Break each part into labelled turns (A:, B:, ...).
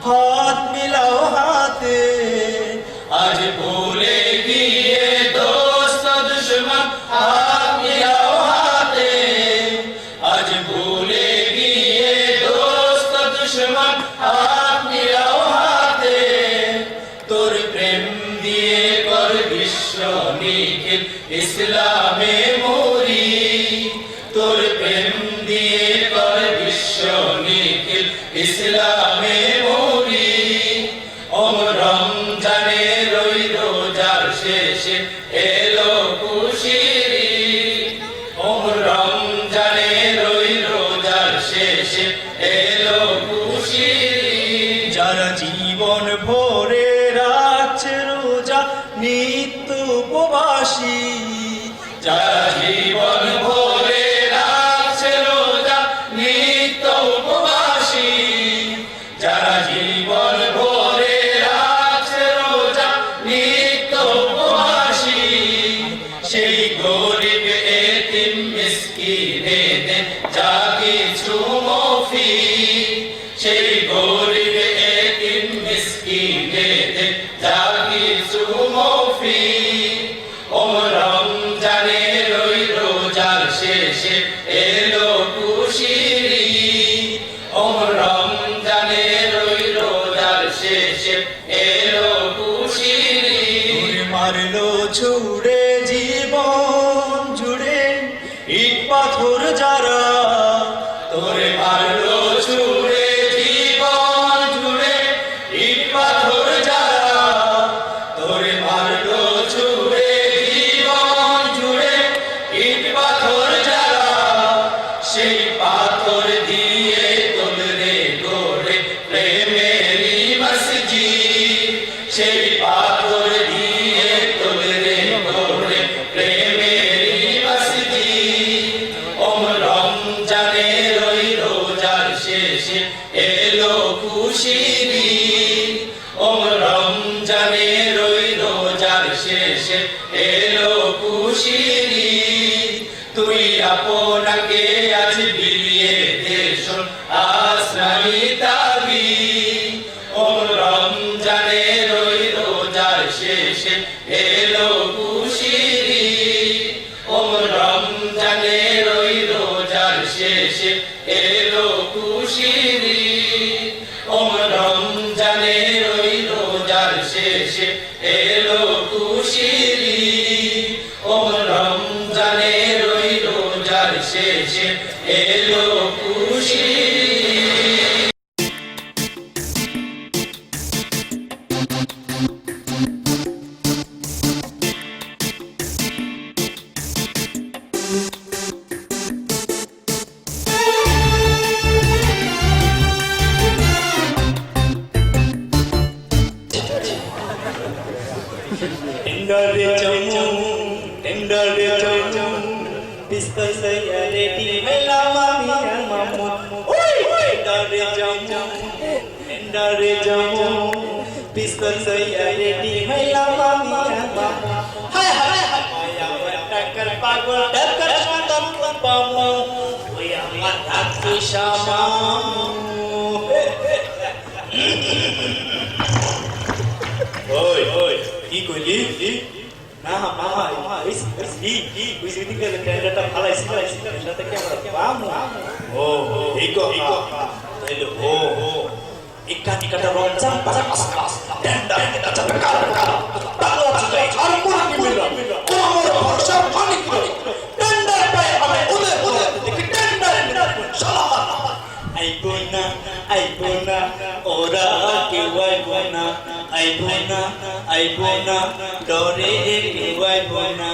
A: हाथ मिलाओ हाथे आज भूले गए दोस्त दुश्मन हाथ मिलाओ हाथे आज भूले गए दोस्त दुश्मन हाथ मिलाओ हाथे तोर प्रेम दिए कर विश्व निखिल इस्लामे मोरी तोर प्रेम दिए कर विश्व निखिल इस्लामे জীবন ভরে রাখছে রোজা নিত্য উপবাসী যারা জীবন ভরে রাখছে রোজা নিত্য উপবাসী যারা জীবন ভরে রাখছে রোজা নিত্য উপবাসী সেই গরিব এতিম মিসকিনেদের যা কিছু মফি সেই গরিব এলো খুশিরি রমজানের ওই রোজার শেষে এলো খুশিরি মারলো ছুড়ে জীবন জুড়ে ইট পাথর যারা তোরে মারলো ছুড়ে জীবন জুড়ে ইট পাথর যারা তোরে মারলো ছুড়ে জীবন জুড়ে ইট পাথর সেই পাথর দিয়ে তোলরে গড়ে প্রেমেরি মসজিদ সেই পাথর দিয়ে তোলরে গড়ে প্রেমেরি মসজিদ রমজানের ওই রোজার শেষে এলো খুশিরি রমজানের ওই রোজার শেষে এলো খুশিরি তুই আপনাকে আজ বিলিয়ে দেশ আসরানি তাবি রমজানের ওই রোজার শেষে এলো খুশিরি রমজানের ওই রোজার শেষে এলো খুশিরি রমজানের ওই রোজার শেষে এলো খুশিরি রমজানের ওই রোজার শেষে এলো খুশিরি Pistol saya ready melama mian mamu oi dare jamu pistol saya ready melama mian mamu hai hai maya takar pagol takar santam pamu oi amat aku sama oi ki koli না মামা ওই দিকে ক্যামেরাটা ফালাইছিল এটাতে ক্যামেরা পামু ও এইকো তাইলে ও ইকাটা Ramzan pass tender এটা চাপকার তালো আছে আর কোন কি মিল ও আমার ভরসা পানি কি টেন্ডার পায় আমি ওদের দেখি টেন্ডার সালাম আইবো না ওরা কেউ আইবো না ডরে কেউ আইবো না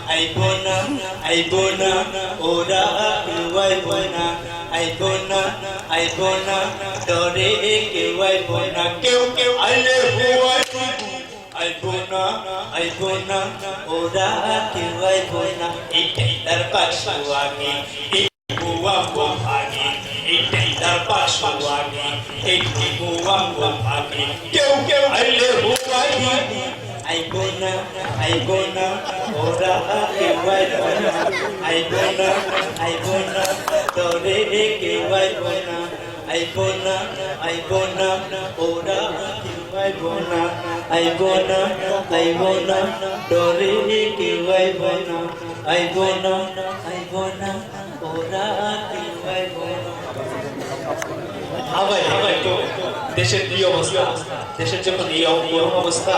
A: আইবোনা আইবোনা ওরা কেউ আইবোনা আইবোনা আইবোনা ডরে কেউ আইবোনা কেউ কেউ আইলে হুয়াই আইবোনা আইবোনা ওরা কেউ আইবোনা এইটাই তার পাশে আগে হুয়া হুয়া ভাগে এইটাই তার পাশে আগে এইটাই হুয়া হুয়া ভাগে কেউ কেউ আইলে হুয়াই আইবোনা আইবোনা ওরা কেউ আইবোনা আইবোনা আইবোনা তোরে কেউ আইবোনা আইবোনা আইবোনা ওরা কেউ আইবোনা আইবোনা আইবোনা তোরে কেউ আইবোনা আইবোনা আইবোনা ওরা কেউ আইবোনা হাবাই তো দেশের কি অবস্থা দেশের যখন এই অবস্থা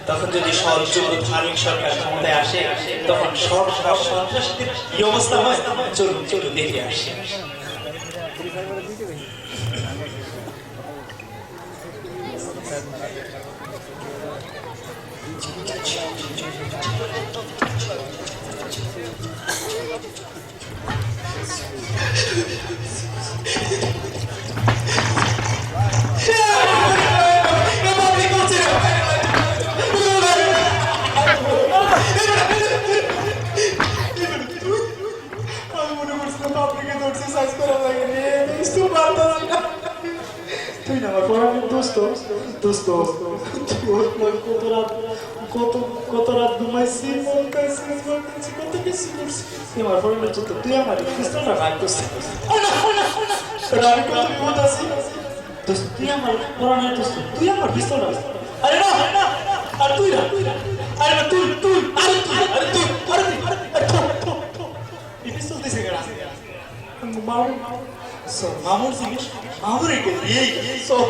A: তখন যদি সরযোগ্য ধার্মিক সরকার ক্ষমতায় আসে তখন সন্ত্রাসীদের কি অবস্থা হয় চলুন চলুন দেখে আসি
B: তুই না আমার পড়ানোর দোস্ত দোস্ত কত রাত ঘুমাইছি কত কিছু করছি তুই আমার পড়ানোর জন্য তুই আমার পিস্তলটা রাগ করছিস আমি কত বিপদ আছি দোস্ত তুই আমার পড়ানোর দোস্ত তুই আমার পিস্তলটা আরে না আর তুই না আরে না তুই তুই আরে তুই আরে তুই আরে তুই এই পিস্তল দিছে কেন মামুর জিজ্ঞেস মামুর একে এই সব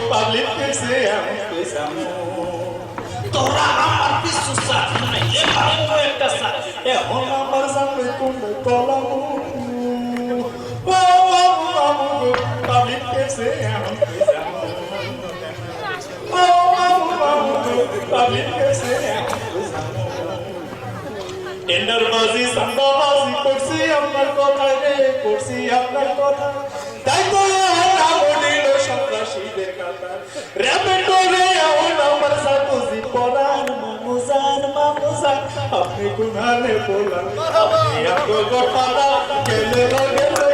B: Public say I'm coisa তোরা আমার পিছু সাথ নাই এভাবে একটা সাথ এখন আমার সামনে কোন কলাম ও মামু পাবলিক say I'm coisa ও মামু পাবলিক say I'm coisa টেন্ডারবাজি সান্দাবাজি করছি আপনার কথা রে করছি আপনার কথা তাই তো না বলিল সন্ত্রাসীদের কথা র্যাপে করে এখন আমার সাথে পড়ান মামুজান আপনি গুনালে বলান আপনি আপনি গোটালা গেলে গেলে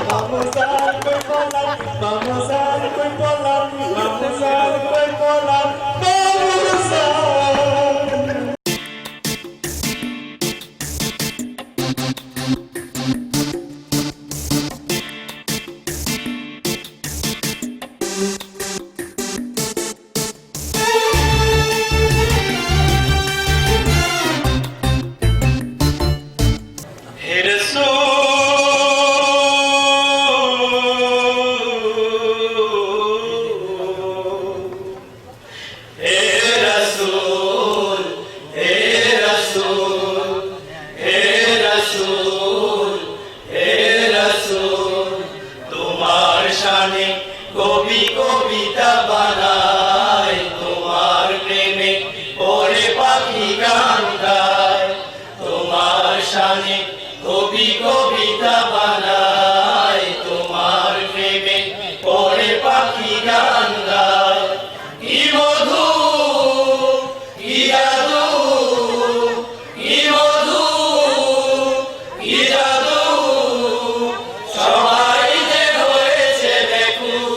B: মামুজান কই বলান মামুজান কই বলান মামুজান কই বলান মামুজান
A: কবি কবিতা বানায় তোমার প্রেমে ওরে পাখি গান গায় তোমার শানে কবি কবিতা বানায় তোমার প্রেমে ওরে পাখি গান গায় কি মধু কি জাদু কি মধু কি জাদু সবাই যে হয়েছে ব্যাকুল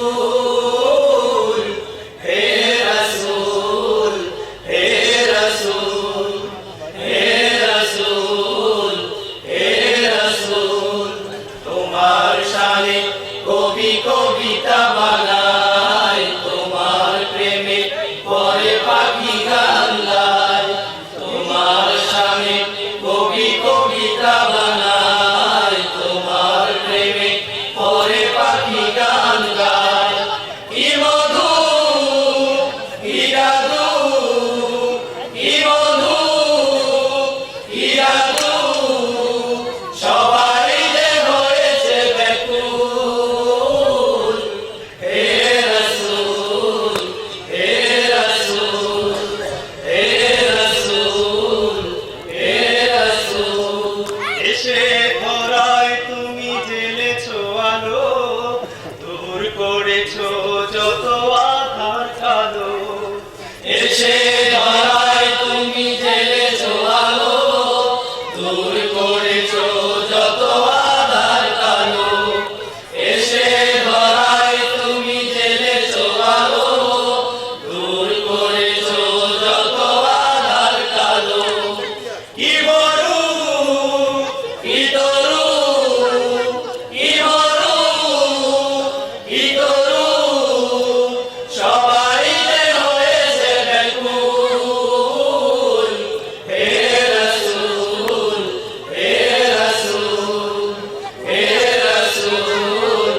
C: এসে ধরায় তুমি জেলেছো আলো, দূর করেছো যত আধার কালো। এসে ধরায় তুমি জেলেছো আলো, দূর করেছো যত আধার কালো। কি বড়ু, কি তরু, কি বড়ু, কি তরু, সবাই যে হয়েছে ব্যাকুল। হে রাসূল, হে রাসূল, হে রাসূল,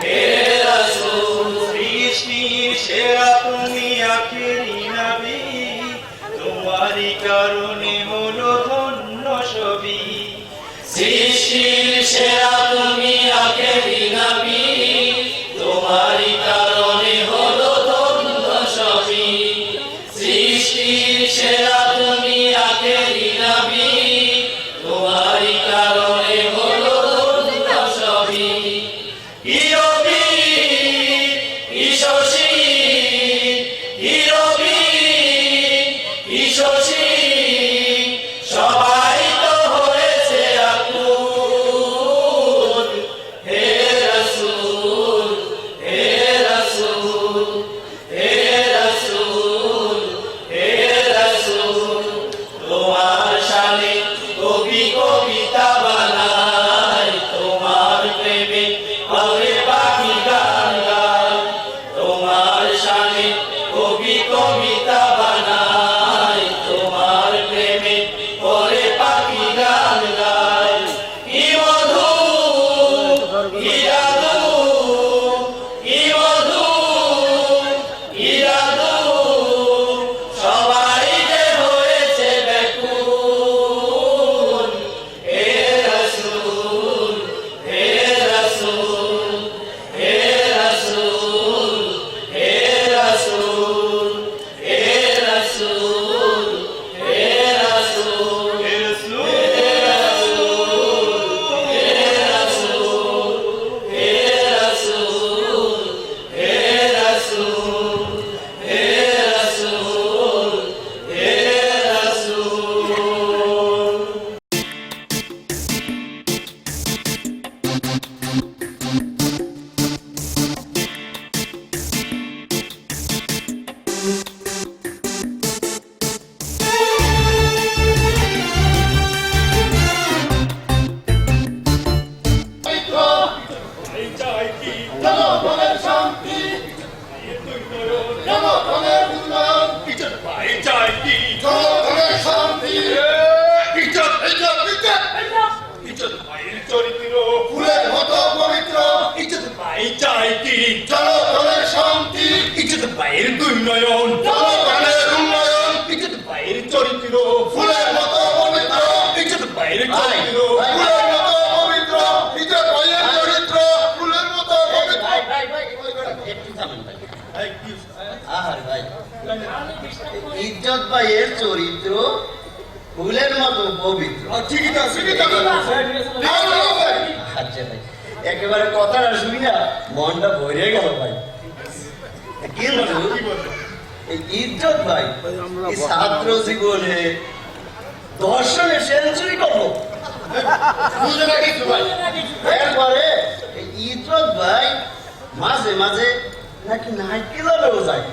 C: হে রাসূল।
A: সৃষ্টির সেরা তুমি আখেরি নবী, তোমারই কারণে হলো ধন্য সবই।
C: সৃষ্টির সেরা তুমি আখেরি নবী, তোমারই কারণে হলো ধন্য সবই। সৃষ্টির সেরা তুমি আখেরি নবী, তোমারই কারণে হলো ধন্য সবই। কি রবি, কি শশী, কি রবি, কি শশী, সবাই তো হয়েছে আকুল। হে রাসূল, হে রাসূল, হে রাসূল, হে রাসূল। তোমার শানে কবি কবিতা বানায়, তোমার প্রেমে করে পাখি গান গায়। তোমার শানে কবি কবিতা বানায়, তোমার প্রেমে করে পাখি গান গায়। কি মধু, কি জাদু, কি মধু, কি জাদু, সবাই যে হয়েছে ব্যাকুল। হে রাসূল, হে রাসূল, হে রাসূল, হে রাসূল, হে রাসূল, হে রাসূল, হে রাসূল, হে রাসূল, হে রাসূল, হে রাসূল, হে রাসূল।
D: জনগণের শান্তি, জনগণের উন্নয়ন, জনগণের শান্তি, ফুলের মতো পবিত্র, জনগণের শান্তি, জনগণের উন্নয়ন, ফুলের মতো পবিত্র, ফুলের মতো পবিত্র, ইজ্জত ভাইয়ের চরিত্র, ফুলের মতো পবিত্র।
E: ইজ্জত ভাইয়ের চরিত্র ফুলের মতো পবিত্র। আচ্ছা ভাই, একেবারে কথাটা শুনি না মনটা ভরে গেল ভাই। কিন্তু এই ইজ্জত ভাই এই ছাত্র জীবনে দর্শনে সেঞ্চুরি করবো।
D: বুঝে না কিছু ভাই।
E: এরপরে এই ইজ্জত ভাই মাঝে মাঝে নাকি নাইট ক্লাবেও যায়।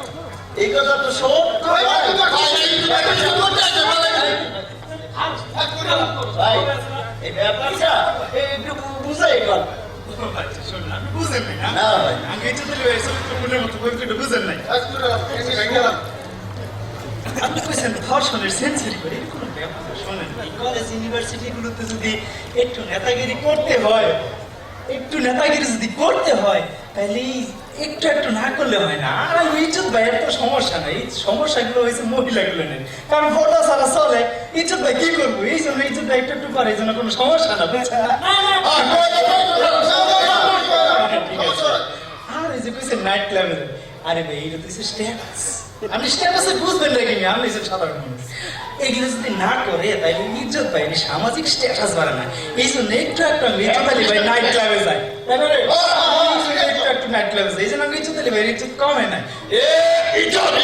E: এই কথা তো সত্য ভাই। ভাই এই ব্যাপারটা একটু বুঝাই কর। না ভাই
B: আপনি কইছেন ধর্ষণের সেঞ্চুরি করে কোনো ব্যাপার না। শোনেন, এই কলেজ ইউনিভার্সিটিগুলোতে যদি একটু নেতাগিরি করতে হয়, একটু নেতাগিরি যদি করতে হয়, তাহলে একটু একটু না করলে হয় না। আর আমি ইজ্জত ভাইয়ের তো সমস্যা নাই, এই সমস্যাগুলো হয়েছে মহিলাগুলো নেই, কারণ ভোটা ছাড়া চলে। ইজ্জত ভাই কি করবো, এই জন্য ইজ্জত ভাই একটু একটু করে, এই জন্য কোনো সমস্যা না, বুঝছেন? আর এই যে কইছে নাইট ক্লাবে, আরে ভাই এটা তো স্ট্যাটাস। আপনি স্ট্যাটাসে বুঝবেন নাকি? আমি যে সাধারণ মানুষ এগুলো যদি না করে তাইলে ইজ্জত পাইনি, সামাজিক স্ট্যাটাস বাড়ে না। এই জন্য একটু একটা ইজ্জত আলী ভাই নাইট ক্লাবে যায়, একটু একটু নাইট ক্লাবে যায়, এই জন্য ইজ্জত আলী ভাই ইজ্জত কমে না।
D: ইজ্জত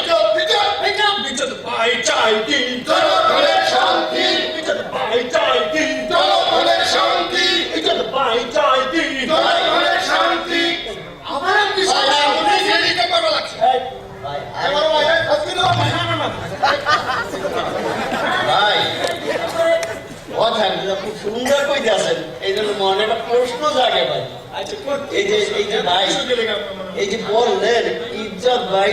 A: ভাই চাই কি
D: জনগণের শান্তি
A: ইজ্জত ভাই চাই কি
D: জনগণের শান্তি
A: ইজ্জত ভাই চাই কি
D: জনগণের শান্তি আমার বিষয় আপনি সেদিকে করা লাগছে
E: ভাই
D: আমার ভাই আজকে তো
E: ভাই কথাগুলো খুব সুন্দর কইতে আছেন এই জন্য মনে একটা প্রশ্ন জাগে ভাই
A: আচ্ছা
E: এই যে ভাই এই যে বললেন ইজ্জত ভাই